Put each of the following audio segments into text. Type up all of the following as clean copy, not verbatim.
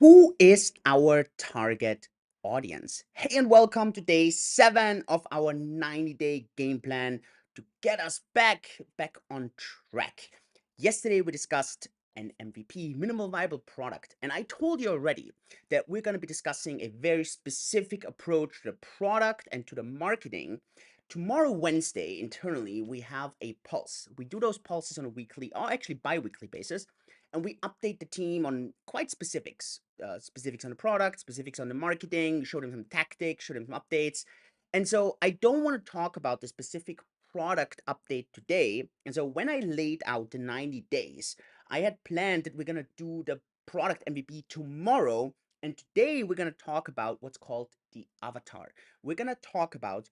Who is our target audience? Hey, and welcome to day 7 of our 90-day game plan to get us back on track. Yesterday we discussed an MVP, minimal viable product, and I told you already that we're going to be discussing a very specific approach to the product and to the marketing. Tomorrow, Wednesday, internally, we have a pulse. We do those pulses on a weekly, or actually bi-weekly basis, and we update the team on quite specifics on the product, specifics on the marketing, show them some tactics, show them some updates. And so I don't want to talk about the specific product update today. And so when I laid out the 90 days, I had planned that we're going to do the product MVP tomorrow. And today we're going to talk about what's called the avatar. We're going to talk about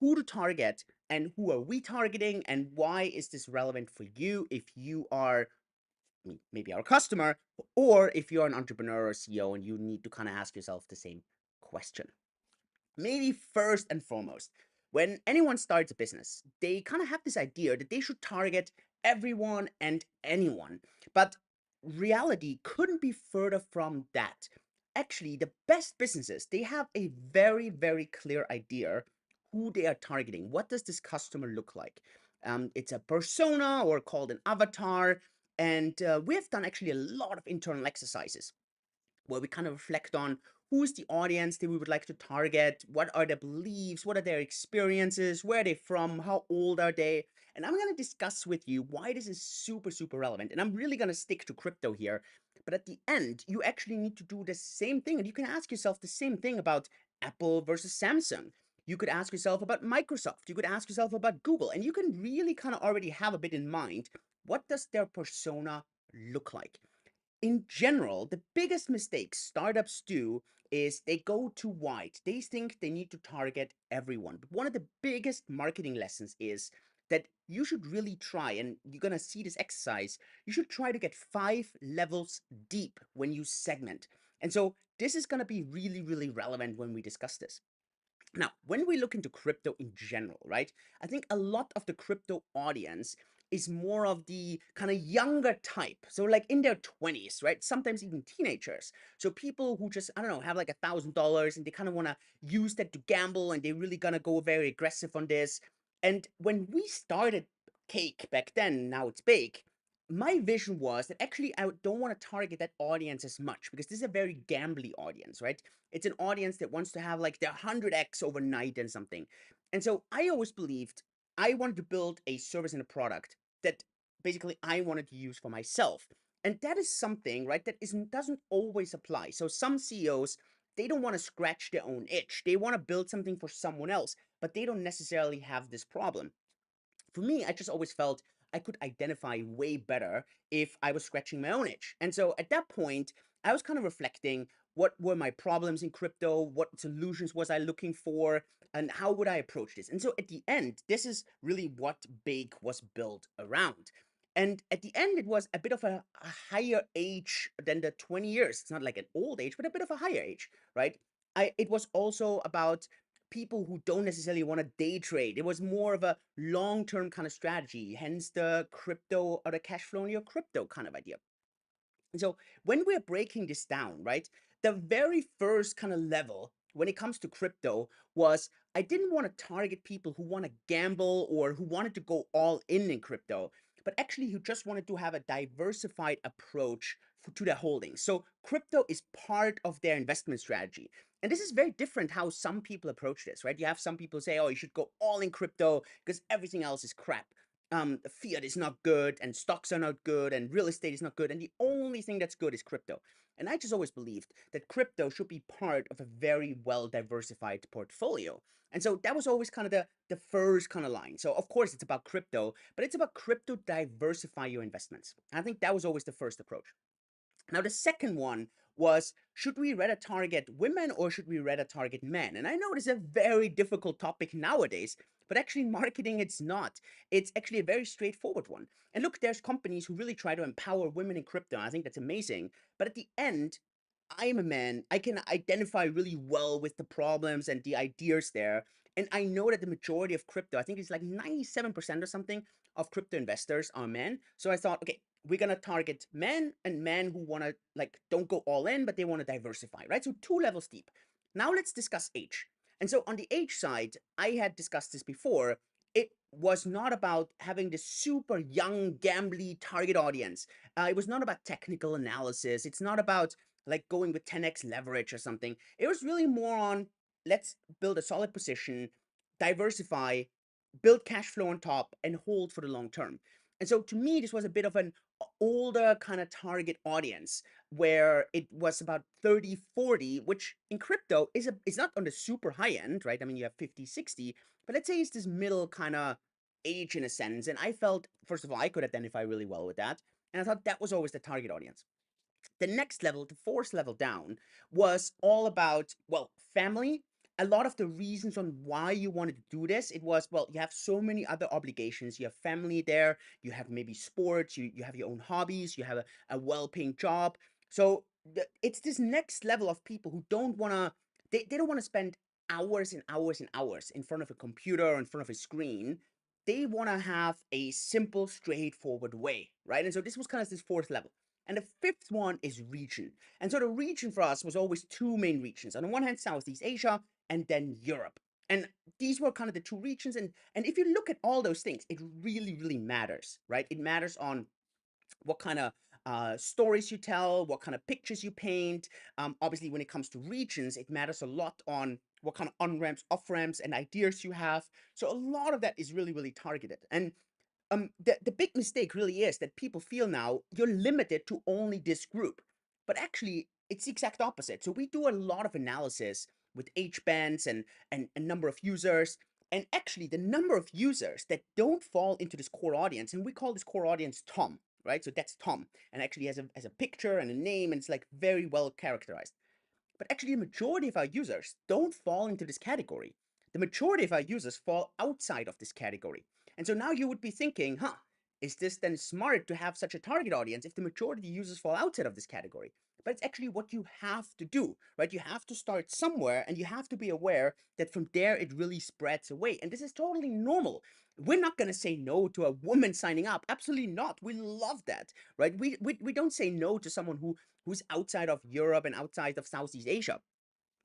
who to target and who are we targeting and why is this relevant for you if you are maybe our customer, or if you're an entrepreneur or CEO and you need to kind of ask yourself the same question. Maybe first and foremost, when anyone starts a business, they kind of have this idea that they should target everyone and anyone. But reality couldn't be further from that. Actually, the best businesses, they have a very clear idea who they are targeting. What does this customer look like? It's a persona or called an avatar. And we have done actually a lot of internal exercises where we kind of reflect on who is the audience that we would like to target, what are their beliefs, what are their experiences, where are they from, how old are they. And I'm going to discuss with you why this is super relevant. And I'm really going to stick to crypto here. But at the end, you actually need to do the same thing. And you can ask yourself the same thing about Apple versus Samsung. You could ask yourself about Microsoft. You could ask yourself about Google. And you can really kind of already have a bit in mind, what does their persona look like? In general, the biggest mistake startups do is they go too wide. They think they need to target everyone. But one of the biggest marketing lessons is that you should really try, and you're going to see this exercise, you should try to get 5 levels deep when you segment. And so this is going to be really relevant when we discuss this. Now, when we look into crypto in general, right, I think a lot of the crypto audience is more of the kind of younger type. So like in their 20s, right? Sometimes even teenagers. So people who just, I don't know, have like $1,000 and they kind of want to use that to gamble and they're really gonna go very aggressive on this. And when we started Cake back then, now it's Bake, my vision was that actually I don't want to target that audience as much because this is a very gambly audience, right? It's an audience that wants to have like their 100x overnight and something. And so I always believed I wanted to build a service and a product that basically I wanted to use for myself. And that is something, right, that doesn't always apply. So some CEOs, they don't want to scratch their own itch. They want to build something for someone else, but they don't necessarily have this problem. For me, I just always felt I could identify way better if I was scratching my own itch. And so at that point, I was kind of reflecting what were my problems in crypto, what solutions was I looking for, and how would I approach this. And so at the end, this is really what Bake was built around. And at the end, it was a bit of a higher age than the 20 years. It's not like an old age, but a bit of a higher age, right? It was also about people who don't necessarily want to day trade. It was more of a long-term kind of strategy, hence the crypto or the cash flow in your crypto kind of idea. And so when we're breaking this down, right, the very first kind of level when it comes to crypto was I didn't want to target people who want to gamble or who wanted to go all in crypto, but actually who just wanted to have a diversified approach to their holdings. So crypto is part of their investment strategy. And this is very different how some people approach this, right? You have some people say, oh, you should go all in crypto because everything else is crap. Fiat is not good and stocks are not good and real estate is not good. And the only thing that's good is crypto. And I just always believed that crypto should be part of a very well diversified portfolio. And so that was always kind of the first kind of line. So of course it's about crypto, but it's about crypto diversify your investments. I think that was always the first approach. Now, the second one was, should we rather target women or should we rather target men? And I know this is a very difficult topic nowadays, but actually in marketing, it's not. It's actually a very straightforward one. And look, there's companies who really try to empower women in crypto. I think that's amazing. But at the end, I am a man. I can identify really well with the problems and the ideas there. And I know that the majority of crypto, I think it's like 97% or something of crypto investors are men. So I thought, okay, we're gonna target men and men who wanna like don't go all in, but they wanna diversify, right? So 2 levels deep. Now let's discuss age. And so on the age side, I had discussed this before. It was not about having this super young, gambly target audience. It was not about technical analysis. It's not about like going with 10x leverage or something. It was really more on let's build a solid position, diversify, build cash flow on top, and hold for the long term. And so to me, this was a bit of an older kind of target audience where it was about 30, 40, which in crypto is not on the super high end, right? I mean, you have 50, 60, but let's say it's this middle kind of age in a sense. And I felt, first of all, I could identify really well with that. And I thought that was always the target audience. The next level, the fourth level down, was all about, well, family. A lot of the reasons on why you wanted to do this, it was, well, you have so many other obligations. You have family there, you have maybe sports, you have your own hobbies, you have a well-paying job. So it's this next level of people who don't want to, they don't want to spend hours and hours and hours in front of a computer or in front of a screen. They want to have a simple, straightforward way, right? And so this was kind of this fourth level. And the fifth one is region. And so the region for us was always two main regions. On the one hand, Southeast Asia, and then Europe. And these were kind of the two regions. And if you look at all those things, it really, really matters, right? It matters on what kind of stories you tell, what kind of pictures you paint. Obviously, when it comes to regions, it matters a lot on what kind of on ramps, off ramps, and ideas you have. So a lot of that is really, really targeted. And the big mistake really is that people feel now you're limited to only this group, but actually it's the exact opposite. So we do a lot of analysis with age bands and a number of users, and actually the number of users that don't fall into this core audience, and we call this core audience Tom, right? So that's Tom, and actually has a picture and a name, and it's like very well characterized. But actually, the majority of our users don't fall into this category. The majority of our users fall outside of this category. And so now you would be thinking, huh, is this then smart to have such a target audience if the majority of the users fall outside of this category? But it's actually what you have to do, right? You have to start somewhere and you have to be aware that from there it really spreads away. And this is totally normal. We're not going to say no to a woman signing up. Absolutely not. We love that, right? We don't say no to someone who's outside of Europe and outside of Southeast Asia.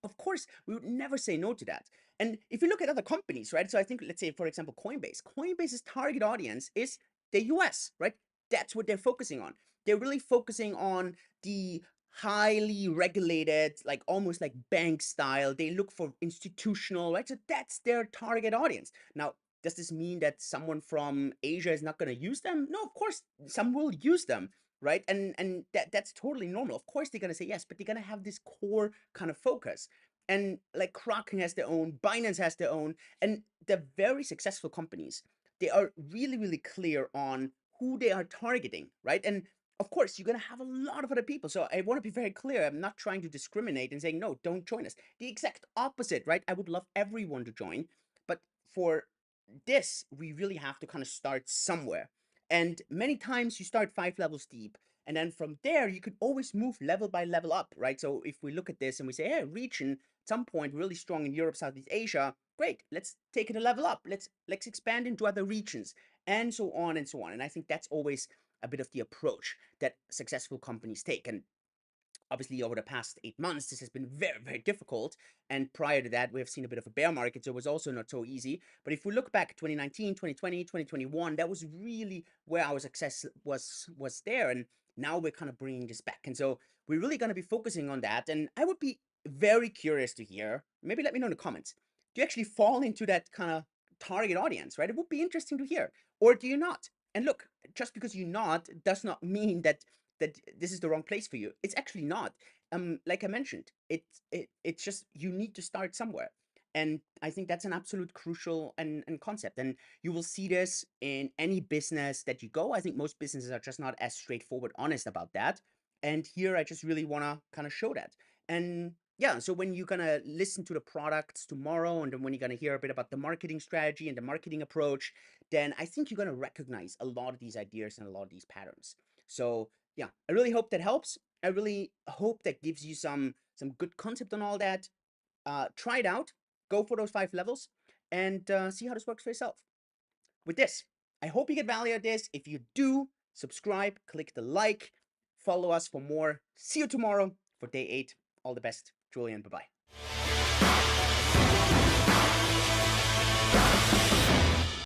Of course, we would never say no to that. And if you look at other companies, right? So I think, let's say, for example, Coinbase's target audience is the US, right? That's what they're focusing on. They're really focusing on the highly regulated, like almost like bank style. They look for institutional, right? So that's their target audience. Now, does this mean that someone from Asia is not going to use them? No, of course, some will use them, right? And that's totally normal. Of course they're gonna say yes, but they're gonna have this core kind of focus. And like Kraken has their own, Binance has their own, and the very successful companies, they are really, really clear on who they are targeting, right? And of course, you're gonna have a lot of other people. So I want to be very clear. I'm not trying to discriminate and saying no, don't join us. The exact opposite, right? I would love everyone to join, but for this, we really have to kind of start somewhere. And many times you start 5 levels deep. And then from there, you could always move level by level up, right? So if we look at this and we say, hey, region, at some point, really strong in Europe, Southeast Asia, great, let's take it a level up. Let's expand into other regions, and so on and so on. And I think that's always a bit of the approach that successful companies take. And obviously over the past 8 months this has been very, very difficult, and prior to that we have seen a bit of a bear market, so it was also not so easy. But if we look back 2019, 2020, 2021, that was really where our success was there, and now we're kind of bringing this back. And so we're really going to be focusing on that, and I would be very curious to hear, maybe let me know in the comments, do you actually fall into that kind of target audience, right? It would be interesting to hear. Or do you not? And look, just because you not does not mean that this is the wrong place for you. It's actually not. Like I mentioned, it's just you need to start somewhere. And I think that's an absolute crucial and concept. And you will see this in any business that you go. I think most businesses are just not as straightforward, honest about that. And here I just really want to kind of show that. And yeah, so when you're gonna listen to the products tomorrow, and then when you're gonna hear a bit about the marketing strategy and the marketing approach, then I think you're gonna recognize a lot of these ideas and a lot of these patterns. So yeah, I really hope that helps. I really hope that gives you some good concept on all that. Try it out. Go for those 5 levels. and see how this works for yourself. With this, I hope you get value out of this. If you do, subscribe, click the like, follow us for more. See you tomorrow for day 8. All the best. Julian, bye-bye.